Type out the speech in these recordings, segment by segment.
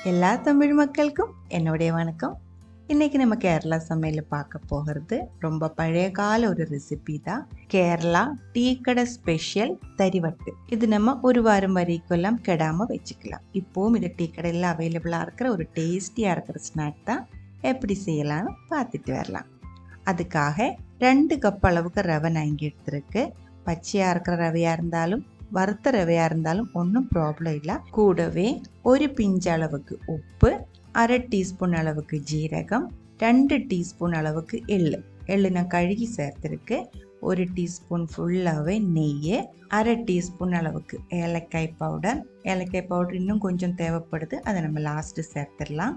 எல்லா தமிழ் மக்களுக்கும் என்னுடைய வணக்கம். இன்னைக்கு நம்ம கேரளா சமையல் பார்க்க போகிறது ரொம்ப பழைய கால ஒரு ரெசிபி தான். கேரளா டீ கடை ஸ்பெஷல் தரிவட்டு. இது நம்ம ஒரு வாரம் வரைக்கும் எல்லாம் கெடாம வச்சுக்கலாம். இப்போவும் இது டீ கடையில் அவைலபிளாக இருக்கிற ஒரு டேஸ்டியாக இருக்கிற ஸ்நாக் தான். எப்படி செய்யலாம்னு பார்த்துட்டு வரலாம். அதுக்காக 2 கப் அளவுக்கு ரவை நான் இங்கே எடுத்துருக்கு. பச்சையாக இருக்கிற ரவையாக இருந்தாலும் வறுத்த ரவையாக இருந்தாலும் ஒன்றும் ப்ராப்ளம் இல்லை. கூடவே ஒரு பிஞ்ச் அளவுக்கு உப்பு, 1/2 டீஸ்பூன் அளவுக்கு ஜீரகம், 2 டீஸ்பூன் அளவுக்கு எள்ளு நான் கழுகி சேர்த்துருக்கு. 1 டீஸ்பூன் ஃபுல்லாகவே நெய், 1/2 டீஸ்பூன் அளவுக்கு ஏலக்காய் பவுடர் இன்னும் கொஞ்சம் தேவைப்படுது, அதை நம்ம லாஸ்ட்டு சேர்த்துடலாம்.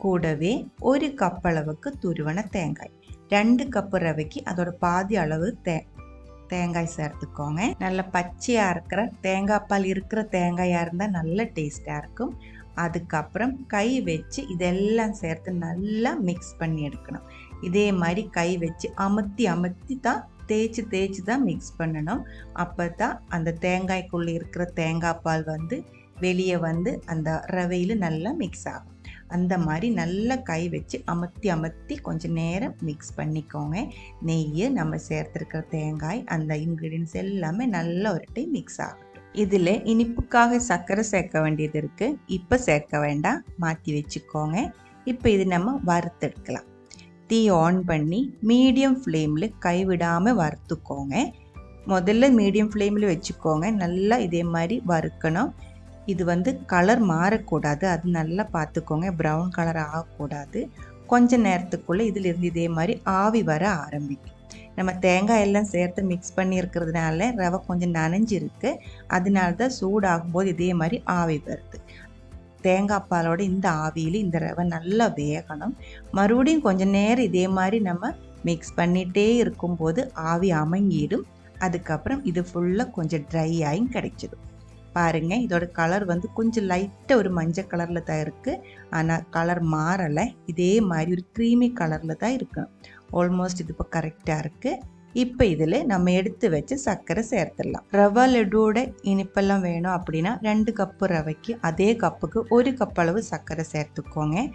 கூடவே 1 கப் அளவுக்கு துருவன தேங்காய். 2 கப்பு ரவைக்கு அதோட பாதி அளவு தேங்காய் சேர்த்துக்கோங்க. நல்ல பச்சையாக இருக்கிற தேங்காய் பால் இருக்கிற தேங்காயாக இருந்தால் நல்ல டேஸ்டாக இருக்கும். அதுக்கப்புறம் கை வச்சு இதெல்லாம் சேர்த்து நல்லா மிக்ஸ் பண்ணி எடுக்கணும். இதே மாதிரி கை வச்சு அமுத்தி தான் தேய்ச்சி தான் மிக்ஸ் பண்ணணும். அப்போ தான் அந்த தேங்காய்க்குள்ளே இருக்கிற தேங்காய் பால் வெளியே அந்த ரவையில் நல்லா மிக்ஸ் ஆகும். அந்த மாதிரி நல்லா கை வச்சு அமுத்தி கொஞ்சம் நேரம் மிக்ஸ் பண்ணிக்கோங்க. நெய், நம்ம சேர்த்துருக்கிற தேங்காய், அந்த இன்க்ரீடியன்ஸ் எல்லாமே நல்லா ஒரு டைம் மிக்ஸ் ஆகட்டும். இதில் இனிப்புக்காக சர்க்கரை சேர்க்க வேண்டியது இருக்குது. இப்போ சேர்க்க வேண்டாம், மாற்றி வச்சுக்கோங்க. இப்போ இது நம்ம வறுத்தெடுக்கலாம். தீ ஆன் பண்ணி மீடியம் ஃப்ளேமில் கைவிடாமல் வறுத்துக்கோங்க. முதல்ல மீடியம் ஃப்ளேமில் வச்சுக்கோங்க. நல்லா இதே மாதிரி வறுக்கணும். இது கலர் மாறக்கூடாது, அது நல்லா பார்த்துக்கோங்க. ப்ரௌன் கலர் ஆகக்கூடாது. கொஞ்ச நேரத்துக்குள்ளே இதிலிருந்து இதே மாதிரி ஆவி வர ஆரம்பிக்கும். நம்ம தேங்காய் எல்லாம் சேர்த்து மிக்ஸ் பண்ணி இருக்கிறதுனால ரவை கொஞ்சம் நனைஞ்சிருக்கு. அதனால தான் சூடாகும்போது இதே மாதிரி ஆவி வருது. தேங்காய் பாலோட இந்த ஆவியில் இந்த ரவை நல்லா வேகணும். மறுபடியும் கொஞ்சம் நேரம் இதே மாதிரி நம்ம மிக்ஸ் பண்ணிகிட்டே இருக்கும்போது ஆவி அமங்கிடும். அதுக்கப்புறம் இது ஃபுல்லாக கொஞ்சம் ட்ரை ஆகி கிடைச்சிடும். பாருங்கள், இதோட கலர் கொஞ்சம் லைட்டாக ஒரு மஞ்சள் கலரில் தான் இருக்குது. ஆனால் கலர் மாறலை. இதே மாதிரி ஒரு க்ரீமி கலரில் தான் இருக்கும். ஆல்மோஸ்ட் இது இப்போ கரெக்டாக இருக்குது. இப்போ இதில் நம்ம எடுத்து வச்சு சர்க்கரை சேர்த்துடலாம். ரவா லட்டோட இனிப்பெல்லாம் வேணும் அப்படின்னா 2 கப்பு ரவைக்கு அதே கப்புக்கு 1 கப் அளவு சர்க்கரை சேர்த்துக்கோங்க.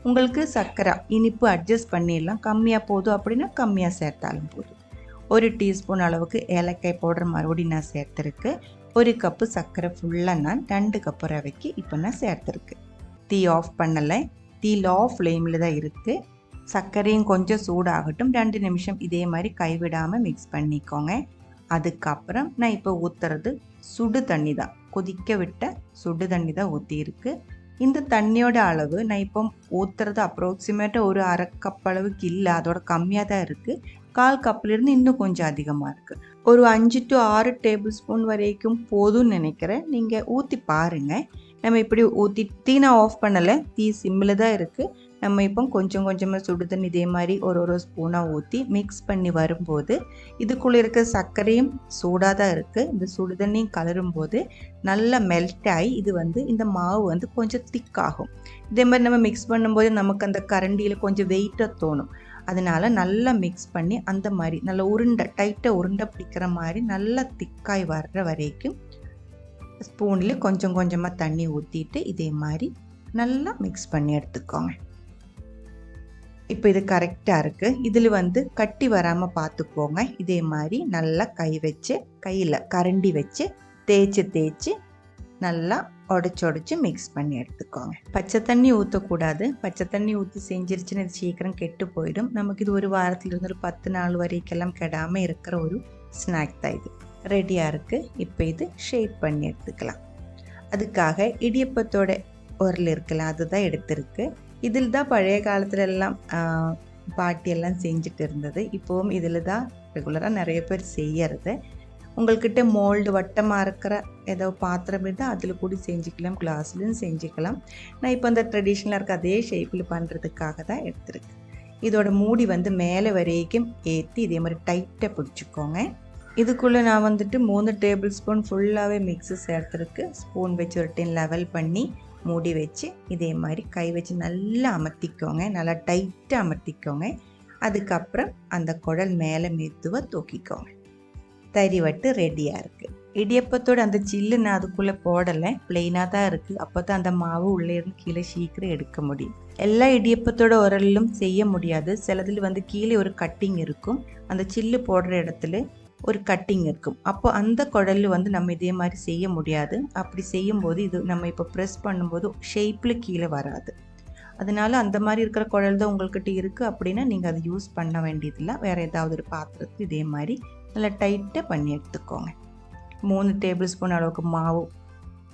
உங்களுக்கு சர்க்கரை இனிப்பு அட்ஜஸ்ட் பண்ணிடலாம். கம்மியாக போதும் அப்படின்னா கம்மியாக சேர்த்தாலும் போதும். 1 டீஸ்பூன் அளவுக்கு ஏலக்காய் பவுடர் மறுபடியும் நான் சேர்த்துருக்கு. 1 கப்பு சர்க்கரை ஃபுல்லாக நான் 2 கப்பு ரவைக்கு இப்போ நான் சேர்த்துருக்கு. டீ ஆஃப் பண்ணலை, டீ லோ ஃப்ளேமில் தான் இருக்குது. சர்க்கரையும் கொஞ்சம் சூடாகட்டும். 2 நிமிஷம் இதே மாதிரி கைவிடாமல் மிக்ஸ் பண்ணிக்கோங்க. அதுக்கப்புறம் நான் இப்போ ஊற்றுறது சுடு தண்ணி தான், கொதிக்க விட்ட சுடு தண்ணி தான் ஊற்றிருக்கு. இந்த தண்ணியோட அளவு நான் இப்போ ஊற்றுறது அப்ராக்சிமேட்டாக ஒரு 1/2 கப் அளவுக்கு இல்லை, அதோட கம்மியாக தான் இருக்குது. 1/4 கப்லேருந்து இன்னும் கொஞ்சம் அதிகமாக இருக்குது. ஒரு 5 to 6 டேபிள் ஸ்பூன் வரைக்கும் போதும்னு நினைக்கிறேன். நீங்கள் ஊற்றி பாருங்கள். நம்ம இப்படி ஊற்றி தீனா ஆஃப் பண்ணலை, தீ சிம்மில் தான் இருக்குது. நம்ம இப்போ கொஞ்சம் கொஞ்சமாக சுடு தண்ணி இதே மாதிரி ஒரு ஸ்பூனாக ஊற்றி மிக்ஸ் பண்ணி வரும்போது இதுக்குள்ளே இருக்க சர்க்கரையும் சூடாக தான் இருக்குது. இந்த சுடு தண்ணியும் கலரும்போது நல்லா மெல்ட் ஆகி இது இந்த மாவு கொஞ்சம் திக்காகும். இதே மாதிரி நம்ம மிக்ஸ் பண்ணும்போது நமக்கு அந்த கரண்டியில் கொஞ்சம் வெயிட்டாக தோணும். அதனால் நல்லா மிக்ஸ் பண்ணி அந்த மாதிரி நல்லா டைட்டாக உருண்டை பிடிக்கிற மாதிரி நல்லா திக்காய் வர்ற வரைக்கும் ஸ்பூனில் கொஞ்சம் கொஞ்சமாக தண்ணி ஊற்றிட்டு இதே மாதிரி நல்லா மிக்ஸ் பண்ணி எடுத்துக்கோங்க. இப்போ இது கரெக்டாக இருக்குது. இதில் கட்டி வராமல் பார்த்துக்கோங்க. இதே மாதிரி நல்லா கையில் கரண்டி வச்சு தேய்ச்சி நல்லா உடச்சி மிக்ஸ் பண்ணி எடுத்துக்கோங்க. பச்சை தண்ணி ஊற்றக்கூடாது. பச்சை தண்ணி ஊற்றி செஞ்சிருச்சுன்னு இது சீக்கிரம் கெட்டு போயிடும். நமக்கு இது ஒரு வாரத்துலேருந்து ஒரு 10 நாள் வரைக்கெல்லாம் கெடாமல் இருக்கிற ஒரு ஸ்நாக் தான் இது. ரெடியாக இருக்குது. இப்போ இது ஷேப் பண்ணி எடுத்துக்கலாம். அதுக்காக இடியப்பத்தோட உரல் இருக்கலாம், அதுதான் எடுத்துருக்கு. இதில் தான் பழைய காலத்துல எல்லாம் பாட்டியெல்லாம் செஞ்சுட்டு இருந்தது. இப்போவும் இதில் தான் ரெகுலராக நிறைய பேர் செய்யறது. உங்கள்கிட்ட மோல்டு வட்டமாக இருக்கிற ஏதோ பாத்திரம் இருந்தால் அதில் கூட செஞ்சுக்கலாம், கிளாஸ்லையும் செஞ்சுக்கலாம். நான் இப்போ அந்த ட்ரெடிஷ்னலாக இருக்க அதே ஷேப்பில் பண்ணுறதுக்காக தான் எடுத்துருக்கேன். இதோட மூடி மேலே வரைக்கும் ஏற்றி இதே மாதிரி டைட்டாக பிடிச்சிக்கோங்க. இதுக்குள்ளே நான் 3 டேபிள் ஸ்பூன் ஃபுல்லாகவே மிக்ஸு சேர்த்துருக்கு. ஸ்பூன் வச்சு ஒரு டைம் லெவல் பண்ணி மூடி வச்சு இதே மாதிரி கை வச்சு நல்லா அமர்த்திக்கோங்க. நல்லா டைட்டாக அமர்த்திக்கோங்க. அதுக்கப்புறம் அந்த குழல் மேலே மெதுவாக தூக்கிக்கோங்க. தரி வட்டு ரெடியாக இருக்குது. இடியப்பத்தோட அந்த சில்லு நான் அதுக்குள்ளே போடலை, பிளெயினாக தான் இருக்குது. அப்போ தான் அந்த மாவு உள்ளே இருந்து கீழே சீக்கிரம் எடுக்க முடியும். எல்லா இடியப்பத்தோட உரலிலும் செய்ய முடியாது. சிலதில் வந்து கீழே ஒரு கட்டிங் இருக்கும், அந்த சில்லு போடுற இடத்துல ஒரு கட்டிங் இருக்கும். அப்போ அந்த குழல் வந்து நம்ம இதே மாதிரி செய்ய முடியாது. அப்படி செய்யும்போது இது நம்ம இப்போ ப்ரெஸ் பண்ணும்போது ஷேப்பில் கீழே வராது. அதனால அந்த மாதிரி இருக்கிற குழல் தான் உங்கள்கிட்ட இருக்குது அப்படின்னா நீங்கள் அதை யூஸ் பண்ண வேண்டியதில்லை. வேறு ஏதாவது ஒரு பாத்திரத்துக்கு இதே மாதிரி நல்லா டைட்டாக பண்ணி எடுத்துக்கோங்க. 3 டேபிள் ஸ்பூன் அளவுக்கு மாவு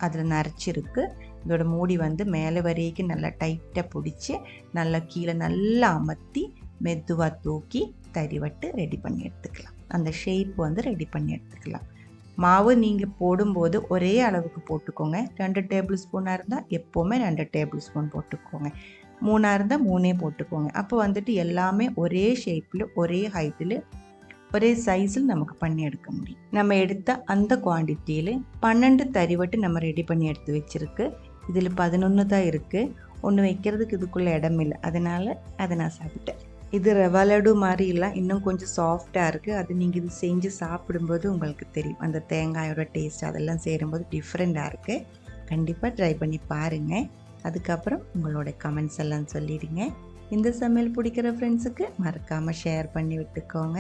அதில் நரைச்சிருக்கு. இதோட மூடி வந்து மேலே வரைக்கும் நல்லா டைட்டாக பிடிச்சி நல்லா கீழே நல்லா அமர்த்தி மெதுவாக தூக்கி தரிவட்டு ரெடி பண்ணி எடுத்துக்கலாம். அந்த ஷேப் வந்து ரெடி பண்ணி எடுத்துக்கலாம். மாவு நீங்கள் போடும்போது ஒரே அளவுக்கு போட்டுக்கோங்க. 2 டேபிள் ஸ்பூனாக இருந்தால் எப்போவுமே 2 டேபிள் ஸ்பூன் போட்டுக்கோங்க. 3ஆக இருந்தால் 3 போட்டுக்கோங்க. அப்போ வந்துட்டு எல்லாமே ஒரே ஷேப்பில் ஒரே ஹைட்டில் ஒரே சைஸில் நமக்கு பண்ணி எடுக்க முடியும். நம்ம எடுத்த அந்த குவான்டிட்டியில் 12 தரிவட்டு நம்ம ரெடி பண்ணி எடுத்து வச்சுருக்கு. இதில் 11 தான் இருக்குது. ஒன்று வைக்கிறதுக்கு இதுக்குள்ளே இடம் இல்லை, அதனால் அதை நான் சாப்பிட்டேன். இது ரவா லட்டு மாதிரி இல்லை, இன்னும் கொஞ்சம் சாஃப்டாக இருக்குது. அது நீங்கள் இது செஞ்சு சாப்பிடும்போது உங்களுக்கு தெரியும், அந்த தேங்காயோட டேஸ்ட் அதெல்லாம் சேரும்போது டிஃப்ரெண்ட்டாக இருக்குது. கண்டிப்பாக ட்ரை பண்ணி பாருங்கள். அதுக்கப்புறம் உங்களோட கமெண்ட்ஸ் எல்லாம் சொல்லிடுங்க. இந்த சமையல் பிடிக்கிற ஃப்ரெண்ட்ஸுக்கு மறக்காமல் ஷேர் பண்ணி விட்டுக்கோங்க.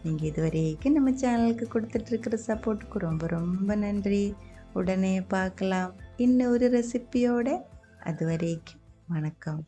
நீங்கள் இதுவரைக்கும் நம்ம சேனலுக்கு கொடுத்துட்ருக்கிற சப்போர்ட்டுக்கு ரொம்ப ரொம்ப நன்றி. உடனே பார்க்கலாம் இன்னொரு ரெசிபியோட. அது வரைக்கும் வணக்கம்.